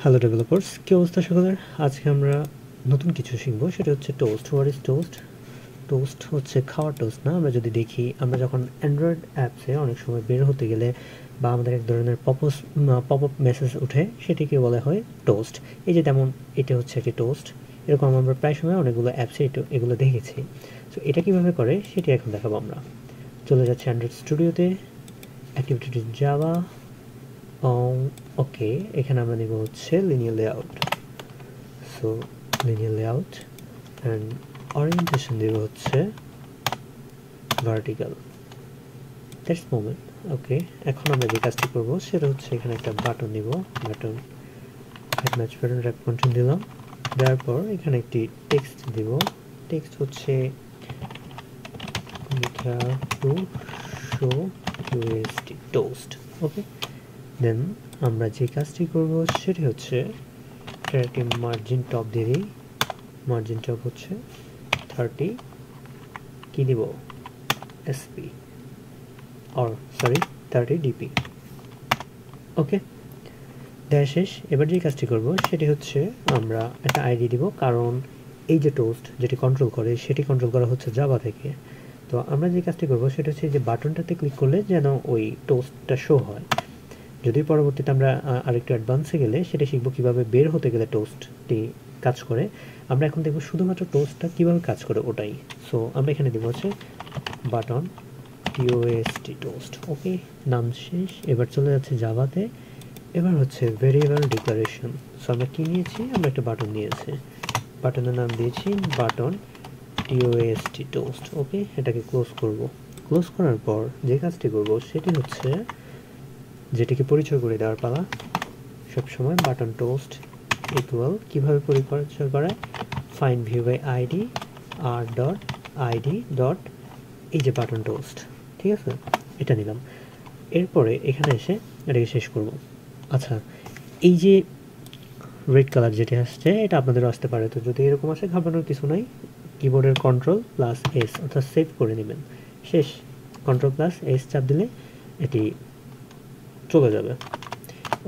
Hello developers, কি অবস্থা সকলের? আজকে আমরা নতুন কিছু শিখবো, সেটা হচ্ছে toast. What is toast? Toast হচ্ছে খাওয়ার টোস্ট না। আমরা যদি দেখি, আমরা যখন অ্যান্ড্রয়েড অ্যাপসে অনেক সময় বের হতে গেলে বা আমাদের এক ধরনের পপ আপ মেসেজ ওঠে, সেটিকে বলা হয় টোস্ট। এই যে তেমন এটা হচ্ছে একটি টোস্ট। এরকম আমরা প্রায় সময় অনেকগুলো অ্যাপসে এগুলো দেখেছি। সো এটা কীভাবে করে সেটি এখন দেখাবো। আমরা চলে যাচ্ছি অ্যান্ড্রয়েড স্টুডিওতে, অ্যাক্টিভিটি জাভা। ওকে, এখানে আমরা নেব হচ্ছে linear layout. So linear layout and orientation দেব হচ্ছে ভার্টিক্যাল। That's moment. ওকে, এখন আমরা যে কাজটি করবো সেটা হচ্ছে এখানে একটা বাটন নিব। Button match button wrap control দিলাম, দেওয়ার পর এখানে একটি টেক্সট দিব। টেক্সট হচ্ছে to show UST toast. Okay, then আমরা যে কাজটি করব সেটি হচ্ছে একটি মার্জিন টপ দিয়ে দিই। মার্জিন টপ হচ্ছে 30, কি দিব এসপি অর সরি 30 ডিপি। ওকে, দেওয়া শেষ। এবার যে কাজটি করব সেটি হচ্ছে আমরা একটা আইডি দিব, কারণ এই যে টোস্ট যেটি কন্ট্রোল করে সেটি কন্ট্রোল করা হচ্ছে জাভা থেকে। তো আমরা যে কাজটি করব সেটা হচ্ছে যে বাটনটাতে ক্লিক করলে যেন ওই টোস্টটা শো হয়। যদি পরবর্তীতে আমরা আরেকটু অ্যাডভান্সে গেলে সেটা শিখবো কীভাবে বের হতে গেলে টোস্টটি কাজ করে। আমরা এখন দেখব শুধুমাত্র টোস্টটা কীভাবে কাজ করে ওটাই। সো আমরা এখানে দেবো হচ্ছে বাটন টোস্ট টোস্ট। ওকে, নাম শেষ। এবার চলে যাচ্ছে জাভাতে। এবার হচ্ছে ভেরিয়েবল ডিক্লারেশন। সো আমরা কী নিয়েছি? আমরা একটা বাটন নিয়েছি, বাটনের নাম দিয়েছি বাটন টোস্ট। ওকে, এটাকে ক্লোজ করব। ক্লোজ করার পর যে কাজটি করব সেটি হচ্ছে যেটিকে পরিচয় করে দেওয়ার পালা। সবসময় বাটন টোস্ট ইকুয়াল কীভাবে পরিচয় করে? Find view by ID R dot ID dot এই যে বাটন টোস্ট। ঠিক আছে, এটা নিলাম। এরপরে এখানে এসে এটাকে শেষ করব। আচ্ছা, এই যে রেড কালার যেটি আসছে এটা আপনাদেরও আসতে পারে। তো যদি এরকম আসে ঘাবড়ানোর কিছু নাই, কিবোর্ডের কন্ট্রোল প্লাস এস অর্থাৎ সেভ করে নেবেন। শেষ। কন্ট্রোল প্লাস এস চাপ দিলে এটি চলে যাবে।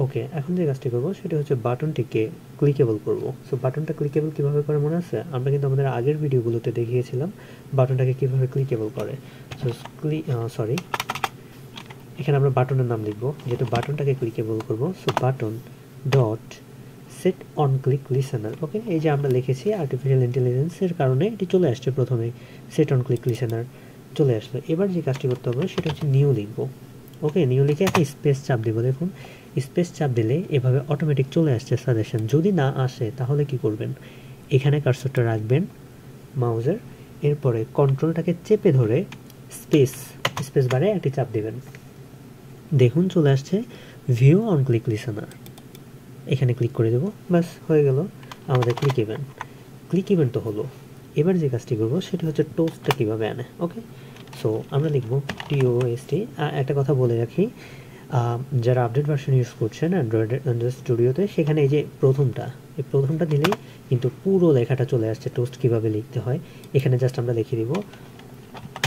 ওকে, এখন যে কাজটি করবো সেটা হচ্ছে বাটনটিকে ক্লিকেবল করব। সো বাটনটা ক্লিকেবল কীভাবে করে মনে আছে? আমরা কিন্তু আমাদের আগের ভিডিওগুলোতে দেখিয়েছিলাম বাটনটাকে কীভাবে ক্লিকেবল করে। সো এখানে আমরা বাটনের নাম লিখব, যেহেতু বাটনটাকে ক্লিকেবল করব। So button dot set on click listener. Okay, এই যে আমরা লিখেছি আর্টিফিশিয়াল ইন্টেলিজেন্সের কারণে এটি চলে আসছে, প্রথমে সেট অন ক্লিক লিসেনার চলে আসলো। এবার যে কাজটি করতে হবে সেটা হচ্ছে নিউ লিখব। ওকে, নিউ লিখে একটা স্পেস চাপ দিব। দেখুন স্পেস চাপ দিলে এভাবে অটোমেটিক চলে আসছে সাজেশন। যদি না আসে তাহলে কি করবেন? এখানে কার্সরটা রাখবেন মাউজের, এরপরে কন্ট্রোলটাকে চেপে ধরে স্পেস বারে একটি চাপ দিবেন। দেখুন চলে আসছে ভিউ অন ক্লিক লিসেনার। এখানে ক্লিক করে দেবো, ব্যাস হয়ে গেল আমাদের ক্লিক ইভেন্ট তো হলো। এবার যে কাজটি করবো সেটা হচ্ছে টোস্টটা কীভাবে আনে। ওকে, সো আমরা লিখব টোস্ট। একটা কথা বলে রাখি, যারা আপডেট ভার্সন ইউজ করছেন অ্যান্ড্রয়েড স্টুডিওতে, সেখানে এই যে প্রথমটা দিলেই কিন্তু পুরো লেখাটা চলে আসছে টোস্ট কীভাবে লিখতে হয়। এখানে জাস্ট আমরা লিখে দিব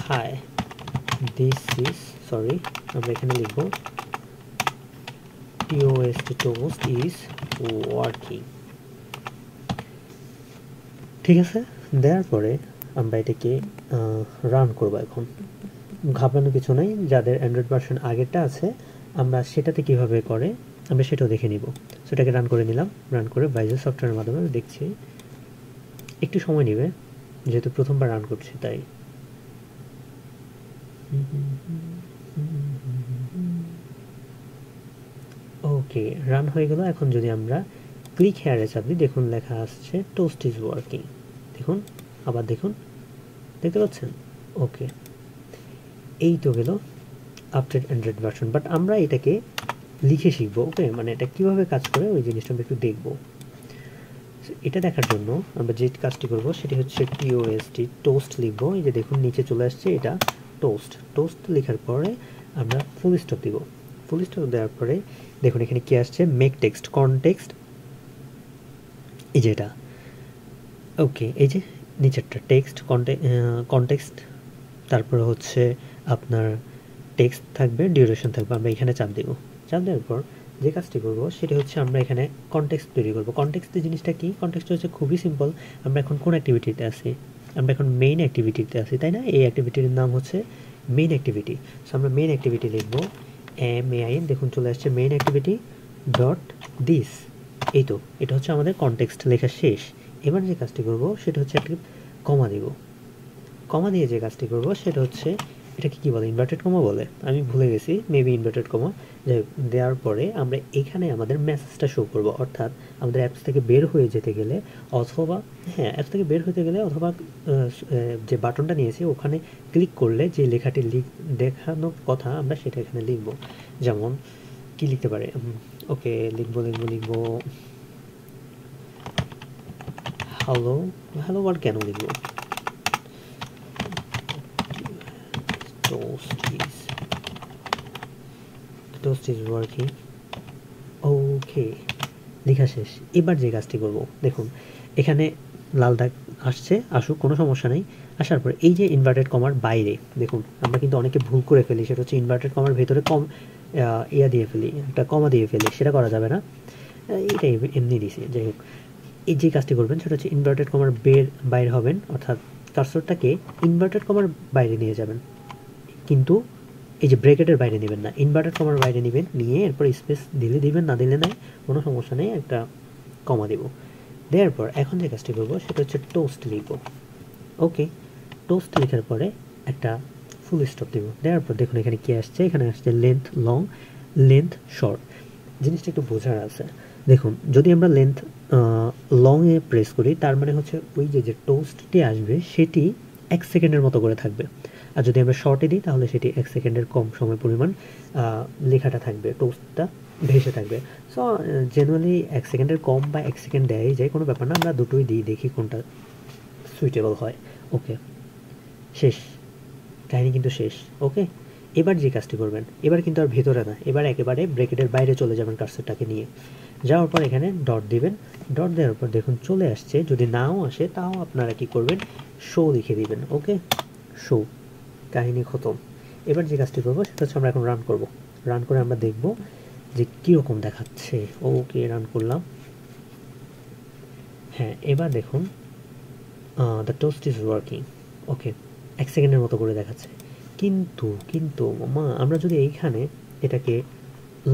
হাই দিস ইজ আমরা এখানে লিখব টোস্ট ইজ ওয়ার্কিং। ঠিক আছে, দেওয়ার পরে আমরা এটাকে রান করব। এখন ঘাবড়ানোর কিছু নেই, যাদের অ্যান্ড্রয়েড ভার্সন আগেরটা আছে আমরা সেটাতে কীভাবে করে আমরা সেটাও দেখে নিব। সেটাকে রান করে নিলাম। রান করে বাইজুস সফটওয়্যারের মাধ্যমে দেখছি, একটু সময় নেবে যেহেতু প্রথমবার রান করছি তাই। ওকে, রান হয়ে গেল। এখন যদি আমরা ক্লিক হেয়ারে চাপ দিই, দেখুন লেখা আসছে টোস্ট ইজ ওয়ার্কিং। দেখুন, আবার দেখুন, দেখতে পাচ্ছেন? ওকে, এই তো গেল আপডেট অ্যান্ড্রয়েড ভার্সন। বাট আমরা এটাকে লিখে শিখব। ওকে, মানে এটা কীভাবে কাজ করে ওই জিনিসটা আমরা একটু দেখব। এটা দেখার জন্য আমরা যে কাজটি করব সেটি হচ্ছে টোস্ট লিখব। এই যে দেখুন নিচে চলে আসছে এটা টোস্ট লেখার পরে আমরা ফুল স্টপ দিব। ফুল স্টপ দেওয়ার পরে দেখুন এখানে কি আসছে, মেক টেক্সট কনটেক্সট, এই যে এটা। ওকে, এই যে নিচেরটা টেক্সট কনটেক্সট, তারপরে হচ্ছে আপনার টেক্সট থাকবে, ডিউরেশন থাকবে। আমরা এখানে চাপ দেব। চাপ দেওয়ার পর যে কাজটি করব সেটা হচ্ছে আমরা এখানে কনটেক্সট তৈরি করব। কনটেক্সট জিনিসটা কি? কনটেক্সট হচ্ছে খুবই সিম্পল। আমরা এখন কোন অ্যাক্টিভিটিতে আছি? আমরা এখন মেইন অ্যাক্টিভিটিতে আছি, তাই না? এই অ্যাক্টিভিটির নাম হচ্ছে মেইন অ্যাক্টিভিটি। সো আমরা মেইন অ্যাক্টিভিটি লিখব main, দেখুন চলে আসছে মেইন অ্যাক্টিভিটি ডট দিস। এই তো, এটা হচ্ছে আমাদের কনটেক্সট লেখা শেষ। এবার যে কাজটি করব সেটা হচ্ছে একটা কমা দেব। কমা দিয়ে যে কাজটি করব সেটা হচ্ছে, এটাকে কি বলে? ইনভার্টেড কমা বলে, আমি ভুলে গেছি, মেবি ইনভার্টেড কমা। দেওয়ার পরে আমরা এখানে আমাদের মেসেজটা শো করব, অর্থাৎ আমাদের অ্যাপস থেকে বের হয়ে যেতে গেলে অথবা অ্যাপস থেকে বের হতে গেলে অথবা যে বাটনটা নিয়েছি ওখানে ক্লিক করলে যে লেখাটি দেখানোর কথা আমরা সেটা এখানে লিখব। যেমন কি লিখতে পারে? ওকে, লিখবো হ্যালো। হ্যালো ওয়ার্ড কেন লিখবো? toast is working. ওকে, লেখা শেষ। এবার যে কাজটি করব, দেখুন এখানে লাল দাগ আসছে, আসুক, কোনো সমস্যা নেই। আসার পর এই যে ইনভার্টেড কমার বাইরে, দেখুন আমরা কিন্তু অনেকে ভুল করে ফেলি, সেটা হচ্ছে ইনভার্টেড কমার ভেতরে ইয়া দিয়ে ফেলি, একটা কমা দিয়ে ফেলি, সেটা করা যাবে না। এটাই এমনি দিছি, যাই হোক। এই যে কাজটি করবেন সেটা হচ্ছে ইনভার্টেড কমার বাইরে হবেন, অর্থাৎ কার্সরটাকে ইনভার্টেড কমার বাইরে নিয়ে যাবেন, কিন্তু এই যে ব্র্যাকেটের বাইরে নেবেন না, ইনভার্টেড কমার বাইরে নেবেন, নিয়ে এরপর স্পেস দিলে দিবেন, না দিলে নাই, কোনো সমস্যা নেই, একটা কমা দেব। দেওয়ার পর এখন যে কাজটি করবো সেটা হচ্ছে টোস্ট লিখব। ওকে, টোস্ট লেখার পরে একটা ফুল স্টপ দেব। দেওয়ার পর দেখুন এখানে কি আসছে, এখানে আসছে লেন্থ লং, লেন্থ শর্ট। জিনিসটা একটু বোঝার আছে। দেখুন যদি আমরা লেন্থ লংয়ে প্রেস করি, তার মানে হচ্ছে ওই যে টোস্টটি আসবে সেটি 1 সেকেন্ডের মতো করে থাকবে। আর যদি আমরা শর্টে দিই তাহলে সেটি 1 সেকেন্ডের কম সময় পরিমাণ লেখাটা থাকবে, টোস্টটা ভেসে থাকবে। সো জেনারেলি 1 সেকেন্ডের কম বা 1 সেকেন্ড দেয় যায়, কোনো ব্যাপার না, আমরা দুটোই দিই, দেখি কোনটা সুইটেবল হয়। ওকে, শেষ, কাহিনী কিন্তু শেষ। ওকে, এবার যে কাজটি করবেন, এবার কিন্তু আর ভেতরে না, এবার একেবারে ব্র্যাকেটের বাইরে চলে যাবেন কার্সরটাকে নিয়ে। যাওয়ার পর এখানে ডট দিবেন। ডট দেওয়ার পর দেখুন চলে আসছে। যদি নাও আসে তাও আপনারা কি করবেন, শো লিখে দিবেন। ওকে, শো, কাহিনী খতম। এবার যে কাজটি করবো সেটা হচ্ছে আমরা এখন রান করব। রান করে আমরা দেখব যে কীরকম দেখাচ্ছে। ওকে, রান করলাম। হ্যাঁ, এবার দেখুন দ্য টোস্ট ইজ ওয়ার্কিং। ওকে, 1 সেকেন্ডের মতো করে দেখাচ্ছে। কিন্তু মামা, আমরা যদি এইখানে এটাকে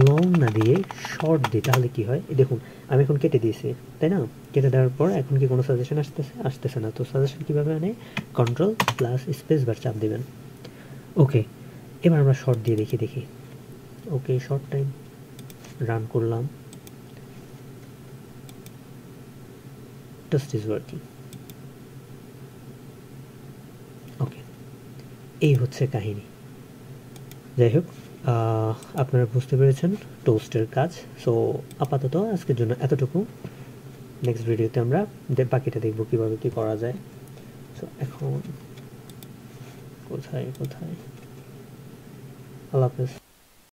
লং না দিয়ে শর্ট দিই তাহলে কি হয়? দেখুন আমি এখন কেটে দিয়েছি, তাই না? কেটে দেওয়ার পর এখন কি কোনো সাজেশন আসতেছে না। তো সাজেশন কীভাবে আনে? কন্ট্রোল প্লাস স্পেস বার চাপ দেবেন। ওকে, এবার আমরা শর্ট দিয়ে দেখি। ওকে, শর্ট টাইম, রান করলাম। Toast is working. ওকে, এই হচ্ছে কাহিনী। যাই হোক, আপনারা বুঝতে পেরেছেন টোস্টের কাজ। সো আপাতত আজকের জন্য এতটুকু। নেক্সট ভিডিওতে আমরা বাকিটা দেখব কীভাবে কী করা যায়। সো এখন কোথায় আল্লাহ হাফেজ।